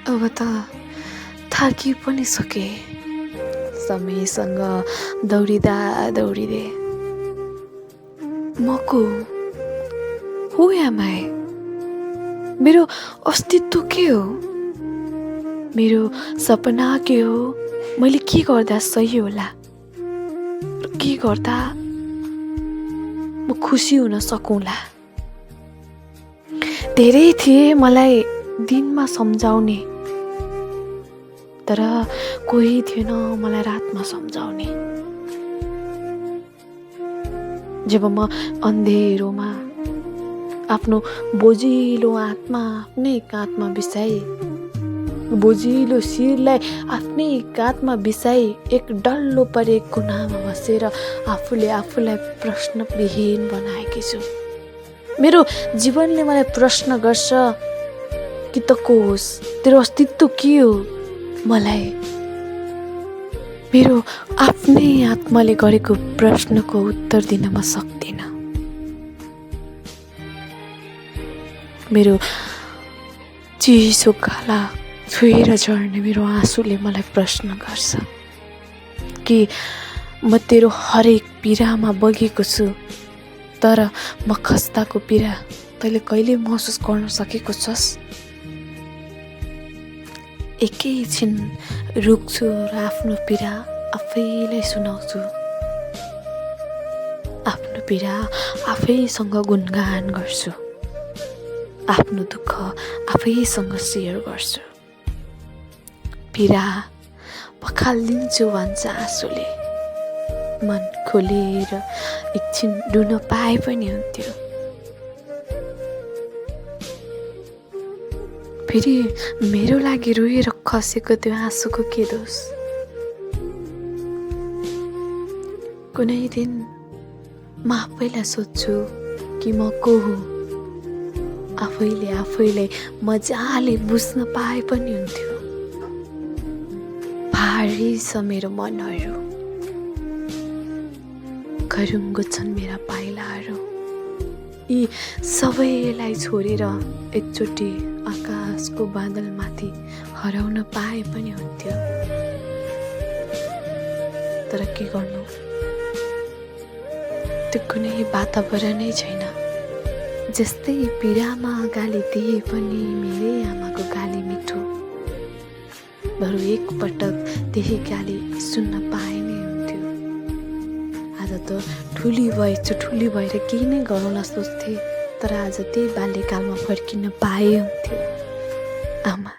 अब त थाकी पनि सके। समयसँग दौडिँदा दौडिँदै म को हु एम आई? मेरो अस्तित्व के हो? मेरो सपना के हो? मैले के गर्दा सही होला र के गर्दा म खुसी हुन सकौँला? धेरै थिए मलाई दिनमा सम्झाउने, तर कोही थिएन मलाई रातमा सम्झाउने। जब म अन्धेरोमा आफ्नो बोझिलो आत्मा आफ्नै काँधमा बिसाई, बोझिलो शिरलाई आफ्नै काँधमा बिसाई एक डल्लो परेक कुनामा बसेर आफूले आफूलाई प्रश्नविहीन बनाएकी छु। मेरो जीवनले मलाई प्रश्न गर्छ कि त को होस्, तेरो अस्तित्व के हो? मलाई मेरो आफ्नै आत्माले गरेको प्रश्नको उत्तर दिन म सक्दिनँ। मेरो चिसो गाला छोएर झर्ने मेरो आँसुले मलाई प्रश्न गर्छ कि म तेरो हरेक पीडामा बगेको छु, तर म खस्ताको पीडा तैँले कहिले महसुस गर्न सकेको छस्? एकैछिन रुक्छु र आफ्नो पीडा आफैलाई सुनाउँछु। आफ्नो पीडा आफैसँग गुणगान गर्छु। आफ्नो दुःख आफैसँग सेयर गर्छु। पीडा पखालिदिन्छु भन्छ आँसुले। मन खोलेर एकछिन रुन पाए पनि हुन्थ्यो। फेरि मेरो लागि रोएर खसेको त्यो आँसुको के दोष? कुनै दिन म आफैलाई सोध्छु कि म को हो? आफैले आफैलाई मजाले बुझ्न पाए पनि हुन्थ्यो। भारी छ मेरो मनहरू, घरुङ्गो छन् मेरा पाइलाहरू। यी सबैलाई छोडेर एकचोटि आकाशको बादलमाथि हराउन पाए पनि हुन्थ्यो। तर के गर्नु, त्यो कुनै वातावरणै छैन। जस्तै पीडामा गाली दिए पनि मेरै आमाको गाली मिठो। बरु एकपटक त्यही गाली सुन्न पाए नै हुन्थ्यो। आज त ठुली भएर केही नै गरौँला सोच्थे, तर आज त्यही बाल्यकालमा फर्किन पाए हुन्थ्यो। आमा